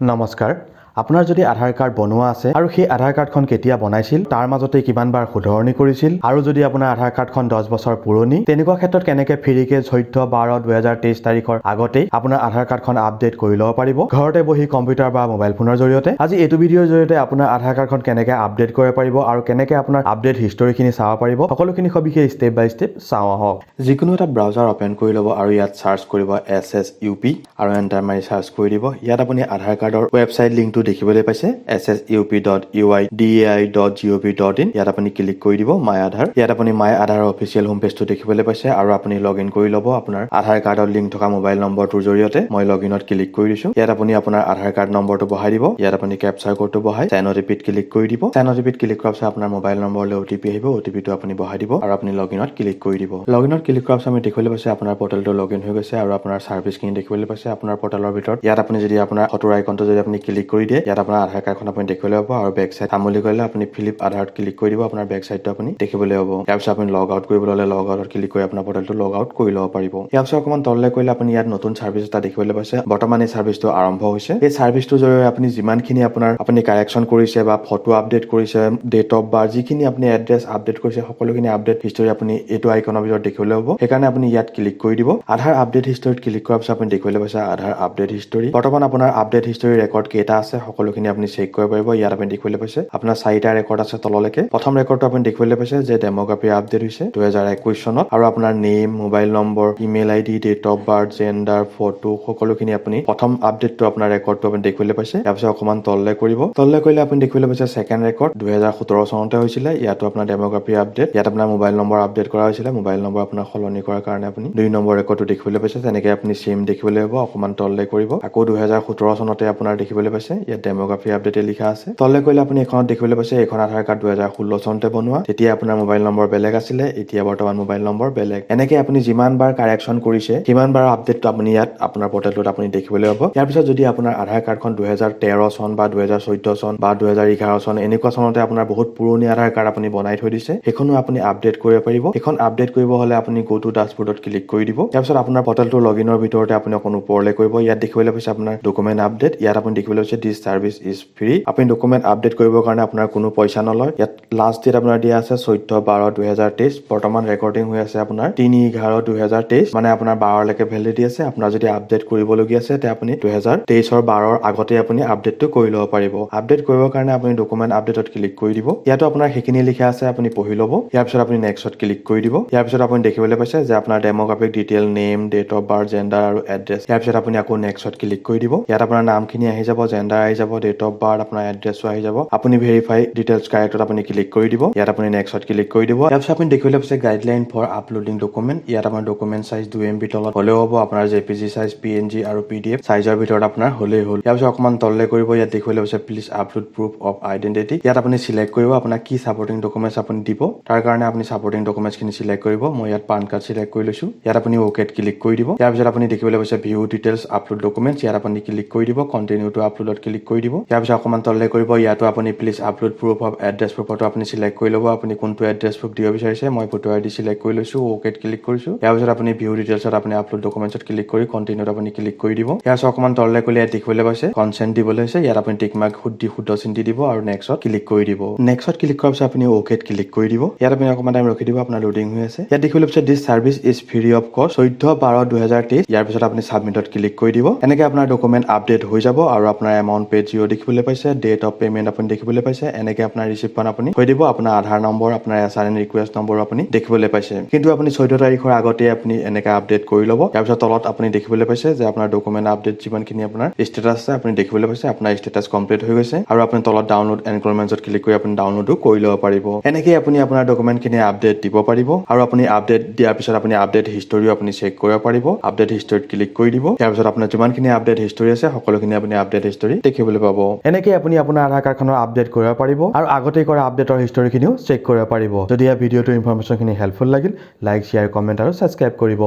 নমস্কাৰ আপোনাৰ যদি আধাৰ কাৰ্ড বনোৱা আছে আৰু সেই আধাৰ কাৰ্ডখন কেতিয়া বনাইছিল তাৰ মাজতে কিমান বাৰ শুধৰণি কৰিছিল আৰু যদি আপোনাৰ আধাৰ কাৰ্ডখন 10 বছৰ পুৰণি তেনেকুৱা ক্ষেত্ৰত কেনেকৈ ফ্ৰীকে 14/12/2023 তাৰিখৰ আগতেই আপোনাৰ আধাৰ কাৰ্ডখন আপডেট কৰি ল'ব পাৰিব ঘৰতে বহি কম্পিউটাৰ বা মোবাইল ফোনৰ জৰিয়তে আজি এইটো ভিডিঅ'ৰ জৰিয়তে আপোনাৰ আধাৰ কাৰ্ডখন কেনেকৈ আপডেট কৰিব পাৰিব আৰু কেনেকৈ আপোনাৰ আপডেট হিষ্টৰীখিনি চাব পাৰিব সকলোখিনি সবিশেষ ষ্টেপ বাই ষ্টেপ চাওঁ আহক যিকোনো এটা ব্ৰাউজাৰ ওপেন কৰি ল'ব আৰু ইয়াত সাৰ্চ কৰিব SSUP আৰু এণ্টাৰ মাৰি সাৰ্চ কৰি দিব ইয়াত আপুনি আধাৰ কাৰ্ডৰ ৱেবছাইট লিংকটো দেখিবলৈ পাইছে ssup.uidai.gov.in ইয়াত আপুনি ক্লিক কৰি দিব মাই আধাৰ ইয়াত আপুনি মাই আধাৰ অফিচিয়েল হোম পেজটো দেখিবলৈ পাইছে আৰু আপুনি লগইন কৰি ল'ব আপোনাৰ আধাৰ কাৰ্ডৰ লিংক থকা মোবাইল নম্বৰটোৰ জৰিয়তে মই লগইনত ক্লিক কৰি দিছো ইয়াত আপুনি আপোনাৰ আধাৰ কাৰ্ড নম্বৰটো বহাই দিব ইয়াত আপুনি কেপচাৰ কোডটো বহাই সাইন অটিপিত ক্লিক কৰি দিব সাইন অটিপিত ক্লিক কৰাৰ পিছত আপোনাৰ মোবাইল নম্বৰলৈ অটিপি আহিব অটিপিটো আপুনি বহাই দিব আৰু আপুনি লগইনত ক্লিক কৰি দিব লগইনত ক্লিক কৰাৰ পিছত আমি দেখিবলৈ পাইছে আপোনাৰ পৰ্টেলটো লগইন হৈ গৈছে আৰু আপোনাৰ সাৰ্ভিছখিনি দেখিবলৈ পাইছে আপোনাৰ পৰ্টেলৰ ভিতৰত ইয়াত আপুনি যদি আপোনাৰ ফটোৰ আইকনটো যদি আপুনি ক্লিক কৰি দিয়ে ইয়াত আপোনাৰ আধাৰ কাৰ্ডখন আপুনি দেখিবলৈ পাব আৰু বেক সাইড আমলি কৰিলে আপুনি ফিলিপ আধাৰত ক্লিক কৰি দিব আপোনাৰ বেক সাইডটো আপুনি দেখিবলৈ পাব ইয়াৰ পিছত আপুনি লগ আউট কৰিবলৈ হ'লে লগ আউটত ক্লিক কৰি আপোনাৰ পৰ্টেলটো লগ আউট কৰি ল'ব পাৰিব ইয়াৰ পিছত অকমান তললৈ কৰিলে আপুনি ইয়াত নতুন সাৰ্ভিছ এটা দেখিবলৈ পাইছে বৰ্তমান এই সাৰ্ভিছটো আৰম্ভ হৈছে এই সাৰ্ভিছটোৰ জৰিয়তে আপুনি যিমানখিনি আপুনি কাৰেকচন কৰিছে বা ফটো আপডেট কৰিছে ডেট অফ বাৰ্থ যিখিনি আপুনি এড্ৰেছ আপডেট কৰিছে সকলোখিনি আপডেট হিষ্টৰী আপুনি এইটো আইকনৰ ভিতৰত দেখিবলৈ পাব সেইকাৰণে আপুনি ইয়াত ক্লিক কৰি দিব আধাৰ আপডেট হিষ্টৰীত ক্লিক কৰাৰ পিছত আপুনি দেখিবলৈ পাইছে আধাৰ আপডেট হিষ্টৰী বৰ্তমান আপোনাৰ আপডেট হিষ্টৰী ৰেকৰ্ড কেইটা আছে সকলোখিনি আপুনি চেক কৰিব পাৰিব ইয়াত আপুনি দেখিবলৈ পাইছে আপোনাৰ 4টা ৰেকৰ্ড আছে তললৈকে প্ৰথম ৰেকৰ্ডটো আপুনি দেখিবলৈ পাইছে যে ডেমোগ্ৰাফি আপডেট হৈছে 2021 চনত আৰু আপোনাৰ name mobile number email ID date of birth gender photo সকলোখিনি আপুনি প্ৰথম আপডেটটো আপোনাৰ ৰেকৰ্ডটো আপুনি দেখিবলৈ পাইছে ইয়াৰ পিছত অকমান তললৈ কৰিব তললৈ কৰিলে আপুনি দেখিবলৈ পাইছে সেকেন্ড ৰেকৰ্ড 2017 চনতে হৈছিলে ইয়াতো আপোনাৰ ডেমোগ্ৰাফি আপডেট ইয়াত আপোনাৰ মোবাইল নম্বৰ আপডেট কৰা হৈছিলে মোবাইল নম্বৰ আপোনাৰ সলনি কৰাৰ কাৰণে আপুনি 2 নম্বৰ ৰেকৰ্ডটো দেখিবলৈ পাইছে তেনেকৈ আপুনি সেম দেখিবলৈ পাব অকমান তললৈ কৰিব আকৌ 2017 চনতে আপোনাৰ দেখিবলৈ পাইছে ইয়াত ডেমোগ্ৰাফি আপডেটে লিখা আছে তললৈ কৰিলে আপুনি এখনত দেখিবলৈ পাইছে এখন আধাৰ কাৰ্ড 2016 চনতে বনোৱা তেতিয়া আপোনাৰ মোবাইল নম্বৰ বেলেগ আছিলে এতিয়া বৰ্তমান মোবাইল নম্বৰ বেলেগ এনেকৈ আপুনি যিমান বাৰ কাৰেকচন কৰিছে সিমান বাৰ আপডেটটো আপুনি ইয়াত আপোনাৰ পৰ্টেলটোত আপুনি দেখিবলৈ পাব ইয়াৰ পিছত যদি আপোনাৰ আধাৰ কাৰ্ডখন 2013 চন বা 2014 চন বা 2011 চন এনেকুৱা চনতে আপোনাৰ বহুত পুৰণি আধাৰ কাৰ্ড আপুনি বনাই থৈ দিছে সেইখনো আপুনি আপডেট কৰিব পাৰিব এখন আপডেট কৰিব হলে আপুনি গো টু ডাছবৰ্ডত ক্লিক কৰি দিব ইয়াৰ পিছত আপোনাৰ পৰ্টেলটো লগইনৰ ভিতৰতে আপুনি অকণ ওপৰলৈ কৰিব ইয়াত দেখিবলৈ পাইছে আপোনাৰ ডকুমেন্ট আপডেট ইয়াত আপুনি দেখিবলৈ পাইছে দিছ সাৰ্ভিছ ইজ ফ্ৰী আপুনি ডকুমেন্ট আপডেট কৰিবৰ কাৰণে আপোনাৰ কোনো পইচা নলয় ইয়াত লাষ্ট ডেট আপোনাৰ দিয়া আছে 14/12/2023 বৰ্তমান ৰেকৰ্ডিং হৈ আছে আপোনাৰ 3/11/2023 মানে আপোনাৰ 12 লৈকে ভ্যালিডিটি আছে আপোনাৰ যদি আপডেট কৰিবলগীয়া আছে তে আপুনি 2023 12 আগতে আপুনি আপডেটটো কৰি ল'ব পাৰিব আপডেট কৰিবৰ কাৰণে আপুনি ডকুমেন্ট আপডেটত ক্লিক কৰি দিব ইয়াতো আপোনাৰ সেইখিনি লিখা আছে আপুনি পঢ়ি ল'ব ইয়াৰ পিছত আপুনি নেক্সটত ক্লিক কৰি দিব ইয়াৰ পিছত আপুনি দেখিবলৈ পাইছে যে আপোনাৰ demographic detail name date of birth gender আৰু এড্ৰেছ ইয়াৰ পিছত আপুনি আকৌ নেক্সটত ক্লিক কৰি দিব ইয়াত আপোনাৰ নামখিনি আহি যাব জেন্ডাৰ আহি যাব ডেট অফ বাৰ্থ আপোনাৰ এড্ৰেছও আহি যাব আপুনি ভেৰিফাই ডিটেইলছ কাৰেক্টত আপুনি ক্লিক কৰি দিব ইয়াত আপুনি নেক্সটত ক্লিক কৰি দিব ইয়াৰ পিছত আপুনি দেখিবলৈ পাইছে গাইডলাইন ফৰ আপলোডিং ডকুমেন্ট ইয়াত আপোনাৰ ডকুমেন্ট সাইজ 2 MB তলত হ'লেও হ'ব আপোনাৰ JPG সাইজ PNG আৰু PDF সাইজৰ ভিতৰত আপোনাৰ হ'লেই হ'ল ইয়াৰ পিছত অকমান তললৈ কৰিব ইয়াত দেখিবলৈ পাইছে please upload proof of identity ইয়াত আপুনি সিলেক্ট কৰিব আপোনাৰ কি সাপোৰ্টিং ডকুমেন্টছ আপুনি দিব তাৰ কাৰণে আপুনি সাপোৰ্টিং ডকুমেন্টছখিনি সিলেক্ট কৰিব মই ইয়াত পান কাৰ্ড সিলেক্ট কৰি লৈছো ইয়াত আপুনি ওকেত ক্লিক কৰি দিব ইয়াৰ পিছত আপুনি দেখিবলৈ পাইছে ভিউ ডিটেইলছ আপলোড ডকুমেন্টছ ইয়াত আপুনি ক্লিক কৰি দিব কন্টিনিউ টু আপলোডত ক্লিক কৰি দিব ইয়াৰ পিছত অকমান তললৈ কৰিব ইয়াতো আপুনি please upload proof of address প্ৰুফটো আপুনি সিলেক্ট কৰি ল'ব আপুনি কোনটো এড্ৰেছ প্ৰুফ দিব বিচাৰিছে মই ফটো আইডি সিলেক্ট কৰি লৈছো ওকেত ক্লিক কৰিছো ইয়াৰ পিছত আপুনি ভিউ ডিটেইলছত আপুনি আপলোড ডকুমেন্টছত ক্লিক কৰি কন্টিনিউত আপুনি ক্লিক কৰি দিব ইয়াৰ পিছত অকমান তললৈ কৰিলে ইয়াত দেখিবলৈ পাইছে কনসেন্ট দিবলৈ আছে ইয়াত আপুনি টিক মাৰ্ক শুদ্ধ চিন দি দিব আৰু নেক্সটত ক্লিক কৰি দিব নেক্সটত ক্লিক কৰাৰ পিছত আপুনি ওকেত ক্লিক কৰি দিব ইয়াত আপুনি অকমান টাইম ৰখি দিব আপোনাৰ লোডিং হৈ আছে ইয়াত দেখিবলৈ পাইছে দিছ সাৰ্ভিছ ইজ ফ্ৰী অফ কষ্ট 14/12/2023 ইয়াৰ পিছত আপুনি সাবমিটত ক্লিক কৰি দিব এনেকৈ আপোনাৰ ডকুমেন্ট আপডেট হৈ যাব আৰু আপোনাৰ এমাউন্ট পেড জিৰ' দেখিবলৈ পাইছে ডেট অফ পেমেন্ট আপুনি দেখিবলৈ পাইছে এনেকৈ আপোনাৰ ৰিচিপ্টখন আপুনি থৈ দিব আপোনাৰ আধাৰ নম্বৰ আপোনাৰ SRN ৰিকুৱেষ্ট নম্বৰ আপুনি দেখিবলৈ পাইছে কিন্তু আপুনি 14 তাৰিখৰ আগতে আপুনি এনেকৈ আপডেট কৰি ল'ব ইয়াৰ পিছত তলত আপুনি দেখিবলৈ পাইছে যে আপোনাৰ ডকুমেন্ট আপডেট যিমানখিনি আপোনাৰ ষ্টেটাছ আছে আপুনি দেখিবলৈ পাইছে আপোনাৰ ষ্টেটাছ কমপ্লিট হৈ গৈছে আৰু আপুনি তলত ডাউনলোড এনক্ৰলমেন্টত ক্লিক কৰি আপুনি ডাউনলোডো কৰি ল'ব পাৰিব এনেকৈ আপুনি আপোনাৰ ডকুমেন্টখিনি আপডেট দিব পাৰিব আৰু আপুনি আপডেট দিয়াৰ পিছত আপুনি আপডেট হিষ্টৰীও আপুনি চেক কৰিব পাৰিব আপডেট হিষ্টৰীত ক্লিক কৰি দিব ইয়াৰ পিছত আপোনাৰ যিমানখিনি আপডেট হিষ্টৰী আছে সকলোখিনি আপুনি আপডেট হিষ্টৰী দেখিবলৈ পাব এনেকৈ আপুনি আপোনাৰ আধাৰ কাৰ্ডখনৰ আপডেট কৰিব পাৰিব আৰু আগতে কৰা আপডেটৰ হিষ্টৰীখিনিও চেক কৰিব পাৰিব যদি এই ভিডিঅ'টোৰ ইনফৰমেশ্যনখিনি হেল্পফুল লাগিল লাইক শ্বেয়াৰ কমেণ্ট আৰু ছাবস্ক্ৰাইব কৰিব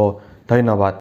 ধন্যবাদ